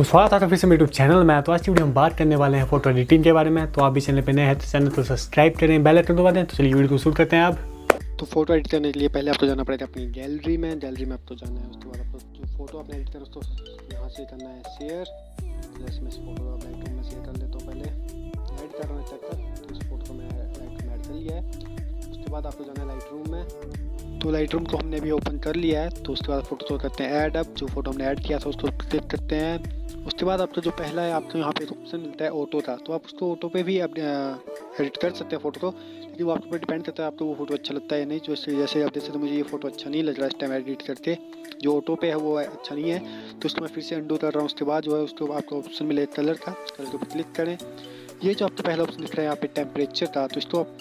तो स्वागत है फिर से मेरे यूट्यूब चैनल में। तो आज की वीडियो हम बात करने वाले हैं फोटो एडिटिंग के बारे में। तो आप भी चैनल पे नए हैं तो चैनल को सब्सक्राइब करें, बेल आइकन दबा दें। तो चलिए वीडियो को शुरू करते हैं। आप तो फोटो एडिट करने के लिए पहले आपको जाना पड़ेगा अपनी गैलरी में आपको जाना है। उसके बाद आपको जो फोटो आपने एडिट करा उसको यहाँ से करना है शेयर। जैसे मैं इस फोटो को लाइटरूम में शेयर कर लेता हूँ, पहले ऐड कर रहा हूँ तब तक। तो इस फोटो को मैं लाइटरूम में ऐड कर लिया है। उसके बाद आपको जाना है लाइटरूम में। तो लाइटरूम को हमने अभी ओपन कर लिया है। तो उसके बाद फोटो को करते हैं ऐड। अब जो फोटो हमने ऐड किया था उसको क्लिक करते हैं। उसके बाद आपको जो पहला है आपको यहाँ पे ऑप्शन मिलता है ऑटो का। तो आप उसको ऑटो पे भी एडिट कर सकते हैं फोटो को, लेकिन वो आपके ऊपर डिपेंड करता है आपको वो फोटो अच्छा लगता है या नहीं। जो जैसे आप जैसे तो मुझे ये फोटो अच्छा नहीं लग रहा है इस टाइम एडिट करके, जो ऑटो पे है वो अच्छा नहीं है। तो उसको मैं फिर से अंडू कर रहा हूँ। उसके बाद जो है उसको आपको ऑप्शन मिलेगा कलर का, कलर के ऊपर क्लिक करें। ये जो आपको पहला ऑप्शन दिख रहा है यहाँ पे टेम्परेचर का, तो इसको आप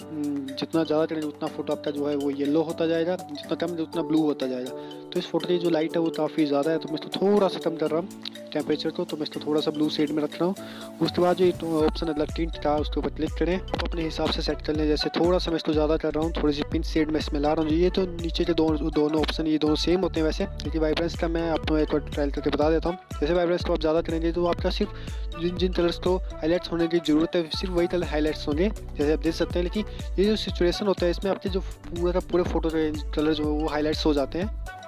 जितना ज़्यादा करेंगे उतना फोटो आपका जो है वो येलो होता जाएगा, जितना कम उतना ब्लू होता जाएगा। तो इस फोटो की जो लाइट है वो काफ़ी ज़्यादा है, तो मैं इसको थोड़ा सा कम कर रहा हूँ टेम्परेचर को। तो मैं इसको थोड़ा सा ब्लू शेड में रख रहा हूँ। उसके बाद जो ये ऑप्शन है टिंट का, उसके ऊपर क्लिक करें। आप अपने हिसाब से सेट कर लें। जैसे थोड़ा सा मैं इसको ज़्यादा कर रहा हूँ, थोड़ी सी पिंक शेड में इसमें ला रहा हूँ। ये तो नीचे के दोनों ऑप्शन ये दोनों सेम होते हैं वैसे, लेकिन वाइब्रेंस का मैं आपको एक बार ट्रायल करके बता देता हूँ। जैसे वाइब्रेंस को आप ज़्यादा करेंगे तो आपका सिर्फ जिन कलर्स को हाईलाइट्स होने की ज़रूरत है सिर्फ वही कलर हाईलाइट्स होंगे, जैसे आप देख सकते हैं। लेकिन ये जो सिचुएशन होता है इसमें आपके जो पूरा का पूरे फोटो के कलर जो है वो हाईलाइट्स हो जाते हैं।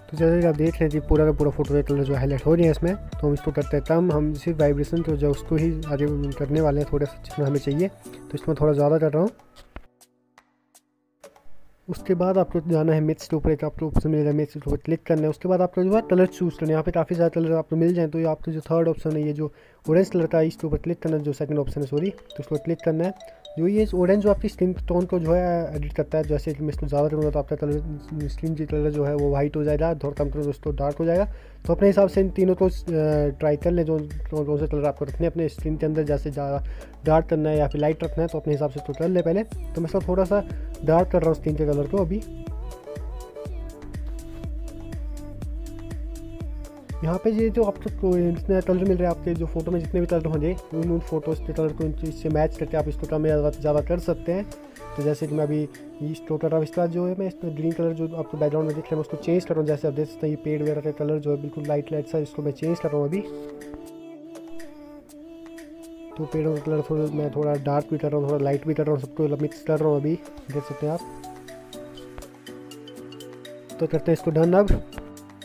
तो जैसे कि आप देख रहे हैं पूरा का पूरा फोटो के कलर जो हाईलाइट हो रही है इसमें, तो हम इसको करते हैं कम। हम सिर्फ वाइब्रेशन तो जो उसको ही आगे करने वाले हैं, थोड़ा सा जितना हमें चाहिए। तो इसमें थोड़ा ज़्यादा कर रहा हूँ। उसके बाद आपको जाना है मिक्स के ऊपर, एक आपको ऑप्शन मिलेगा मिक्स के ऊपर क्लिक करना है। उसके बाद आपको जो है कलर चूज़ करना है। यहाँ पे काफ़ी सारे कलर आपको मिल जाए। तो ये आपको जो थर्ड ऑप्शन है ये जो ऑरेंज कलर का, इसके ऊपर क्लिक करना है। जो सेकंड ऑप्शन है सॉरी, तो उसको क्लिक करना है। जो ये ऑरेंज जो आपकी स्किन टोन को जो है एडिट करता है। जैसे कि मैं इसको ज़्यादा करूँगा तो आपका कलर स्किन की कलर जो है वो वाइट हो जाएगा, थोड़ा कम करूँ तो डार्क हो जाएगा। तो अपने हिसाब से इन तीनों को ट्राई कर लें, जो कौन से कलर आपको रखने हैं अपने स्किन के अंदर। जैसे ज़्यादा डार्क करना है या फिर लाइट रखना है तो अपने हिसाब से तो कर ले पहले। तो मैं इसको थोड़ा सा डार्क कर रहा हूँ स्किन के कलर को अभी। यहाँ पे ये जो आपको जितने कलर मिल रहे हैं आपके जो फोटो में जितने भी कलर होंगे उन फोटोज़ के कलर को इससे मैच करके आप इसको कम या ज़्यादा कर सकते हैं। तो जैसे कि मैं अभी इसको कर रहा हूँ। इसके बाद जो है मैं इसमें ग्रीन कलर जो आपको बैकग्राउंड में दिख रहा है मैं उसको चेंज कर रहा हूँ। जैसे आप देख सकते हैं ये पेड़ वगैरह का कलर जो है बिल्कुल लाइट सा, इसको मैं चेंज कर रहा हूँ अभी। तो पेड़ों का कलर मैं थोड़ा डार्क भी कर रहा हूँ, थोड़ा लाइट भी कर रहा हूँ, सबको मिक्स कर रहा हूँ अभी, देख सकते हैं आप। तो करते हैं इसको डन। अब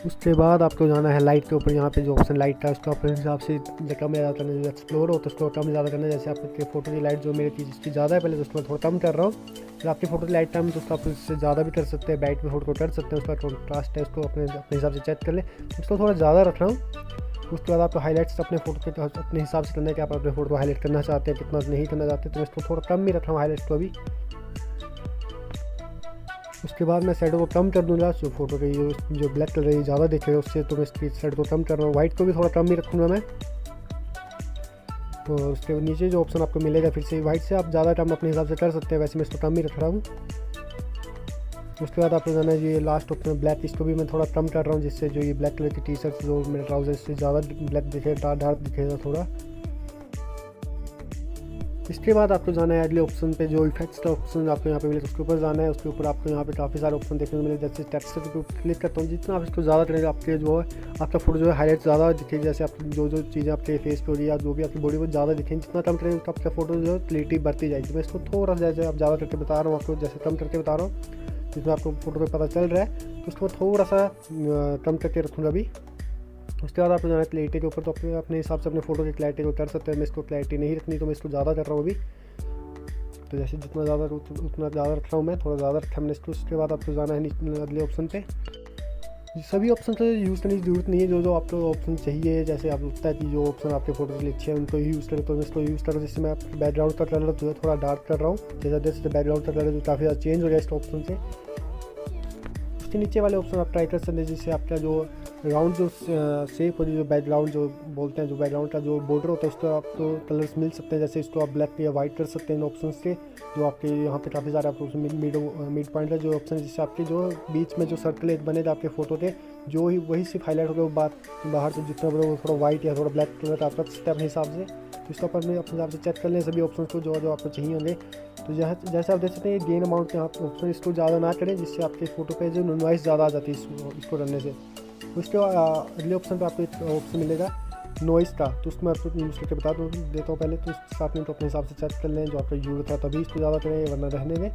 उसके बाद आपको जाना है लाइट के ऊपर। यहाँ पे जो ऑप्शन लाइट का है उसको अपने हिसाब से कम या ज़्यादा करना, जो एक्सप्लोर हो तो उसको कम ज़्यादा करना। जैसे आपके फोटो की लाइट जो मेरी चीज़ इसकी ज़्यादा है पहले, तो उसको मैं थोड़ा कम कर रहा हूँ। फिर आपकी फोटो की लाइट टाइम तो उसको आप इससे ज़्यादा भी कर सकते हैं, ब्राइट में फोटो को कर सकते हैं। उसका कॉन्ट्रास्ट है उसको अपने हिसाब से चेक कर लें। उसको थोड़ा ज़्यादा रख रहा हूँ। उसके बाद आपको हाईलाइट्स अपने फोटो के अपने हिसाब से करना है कि आप अपने फोटो को हाईलाइट करना चाहते हैं, कितना नहीं करना चाहते। तो इसको थोड़ा कम ही रख रहा हूँ हाईलाइट्स को अभी। उसके बाद मैं शेडो को कम कर दूँगा। जो फोटो के जो ब्लैक कलर है ज़्यादा दिखेगा उससे, तो मैं इसकी शेड को कम कर रहा हूँ। वाइट को भी थोड़ा कम ही रखूँगा मैं। तो उसके नीचे जो ऑप्शन आपको मिलेगा फिर से वाइट से आप ज़्यादा कम अपने हिसाब से कर सकते हैं, वैसे मैं इसको कम ही रख रहा हूँ। उसके बाद आपको जाना है ये लास्ट ऑप्शन ब्लैक, इसको भी मैं थोड़ा कम कर रहा हूँ, जिससे जो ये ब्लैक कलर की टी शर्ट जो मेरा ट्राउजर इससे ज़्यादा ब्लैक दिखेगा, डार्क दिखेगा थोड़ा। इसके बाद आपको जाना है अगले ऑप्शन पे, जो इफेक्ट्स का ऑप्शन आपको यहाँ पे मिले उसके ऊपर जाना है। उसके ऊपर आपको यहाँ पे काफ़ी सारे ऑप्शन देखने को मिले। जैसे टेक्सचर के ऊपर क्लिक करता हूँ, जितना आप इसको ज़्यादा करेंगे आपके जो है आपका फोटो जो है हाईलाइट ज़्यादा दिखेगी। जैसे आप जो चीज़ें आपके फेस पे हो रही है या जो भी आपकी बॉडी पर ज़्यादा दिखेंगी, जितना कम करेंगे तो आपका फोटो जो है क्लियरिटी बढ़ती जाएगी। मैं इसको थोड़ा सा जैसे आप ज़्यादा करके बता रहा हूँ आपको, जैसे कम करके बता रहा हूँ, जितना आपको फोटो पर पता चल रहा है, तो उसको थोड़ा सा कम करके रखूँगा अभी। उसके बाद आपको जाना है क्लैरिटी के ऊपर। तो अपने हिसाब से अपने फोटो की क्लैरिटी को कर सकते हैं। मैं इसको क्लैरिटी नहीं रखनी तो मैं इसको ज़्यादा कर रहा हूँ अभी। तो जैसे जितना ज़्यादा उतना ज़्यादा रख रहा हूँ मैं, थोड़ा ज़्यादा रखा हमने इसको। उसके बाद आपको जाना है अगले ऑप्शन पे। सभी ऑप्शन को यूज़ करने की ज़रूरत नहीं है। जो आपको ऑप्शन चाहिए, जैसे आप लगता है कि जो ऑप्शन आपके फोटो के लिए अच्छे हैं उनको यूज़ करें, तो मैं इसको यूज़ कर रहा हूँ। जिससे मैं बैकग्राउंड का कलर जो है थोड़ा डार्क कर रहा हूँ। जैसे जैसे बैकग्राउंड का कलर जो काफ़ी ज़्यादा चेंज हो गया इस ऑप्शन से। उसके नीचे वाले ऑप्शन आप ट्राई कर सकते हैं, जिससे आपका जो राउंड जो शेप हो, जो बैकग्राउंड जो बोलते हैं, जो बैकग्राउंड का जो बॉर्डर होता है उसको आपको कलर्स मिल सकते हैं। जैसे इसको आप ब्लैक या वाइट कर सकते हैं इन ऑप्शन से। जो आपके यहाँ पे काफ़ी सारे आपको मिड पॉइंट है जो ऑप्शन, जिससे आपके जो बीच में जो सर्कल एक बनेगा आपके फोटो के, जो ही वही सिर्फ हाईलाइट होगा। वो बाहर से जितना बड़ा वो थोड़ा वाइट या थोड़ा ब्लैक कलर का आप रख सकते हैं अपने हिसाब से। तो इसका पर अपने हिसाब से चेक कर लें सभी ऑप्शन को जो आपको चाहिए होंगे। तो जैसे आप देख सकते हैं ये गेन अमाउंट यहाँ ऑप्शन इसको ज़्यादा ना करें, जिससे आपके फोटो पे जो नॉइस ज़्यादा आ जाती है इसको करने से। उसके अगले ऑप्शन पे आपको एक ऑप्शन मिलेगा नॉइस था, तो उसमें आपको यूज़ करके बता देता हूँ पहले। तो साथ में तो अपने हिसाब से चेक कर लें, जो आपका यूज़ है तभी इसको ज़्यादा करें वरना रहने दें।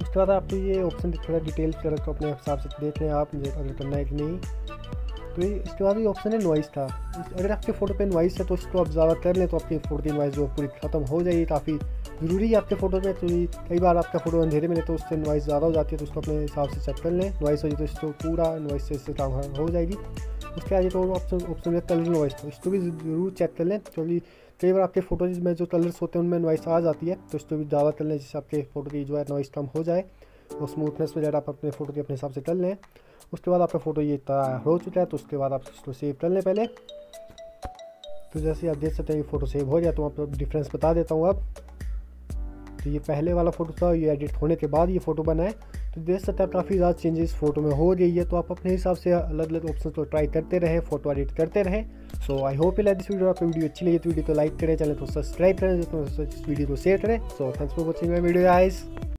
उसके बाद आपको ये ऑप्शन दिख रहा है डिटेल्स कलर, तो अपने हिसाब से देख लें आप मुझे अगर करना है कि नहीं। तो इसके बाद ये ऑप्शन है नॉइस था। अगर आपके फ़ोटो पे नॉइस है तो इसको आप ज़्यादा कर लें तो आपकी फ़ोटो की नॉइस जो पूरी ख़त्म हो जाएगी। काफ़ी ज़रूरी है आपके फ़ोटो में, तो कई बार आपका फ़ोटो अंधेरे में ले तो उससे नॉइस ज़्यादा हो जाती है, तो उसको अपने हिसाब से चेक कर लें। नॉइस हो जाए तो इसको पूरा नॉइस से इससे काम हो जाएगी। उसके बाद ये तो ऑप्शन है कलर नॉइस, तो इसको भी ज़रूर चेक कर लें, क्योंकि कई बार आपके फ़ोटोज़ में जो कलर्स होते हैं उनमें नॉइस आ जाती है, तो इसको भी ज़्यादा कर लें जिससे आपके फ़ोटो की जो है नॉइस कम हो जाए और स्मूथनेस वगैरह आप अपने फ़ोटो के अपने हिसाब से कर लें। उसके बाद आपका फ़ोटो ये तैयार हो चुका है, तो उसके बाद आप इसको सेव कर लें पहले। तो जैसे आप देख सकते हैं ये फ़ोटो सेव हो गया, तो आपको डिफरेंस बता देता हूँ अब। तो ये पहले वाला फ़ोटो था, ये एडिट होने के बाद ये फ़ोटो बना है, तो देख सकते हैं काफ़ी ज़्यादा चेंजेस फ़ोटो में हो रही है। तो आप अपने हिसाब से अलग अलग ऑप्शन को ट्राई करते रहें, फ़ोटो एडिट करते रहें। So I hope you like this video. आपको वीडियो अच्छी लगी तो वीडियो को लाइक करें, चैनल को सब्सक्राइब करें, इस वीडियो को शेयर करें। So thanks for watching my video guys.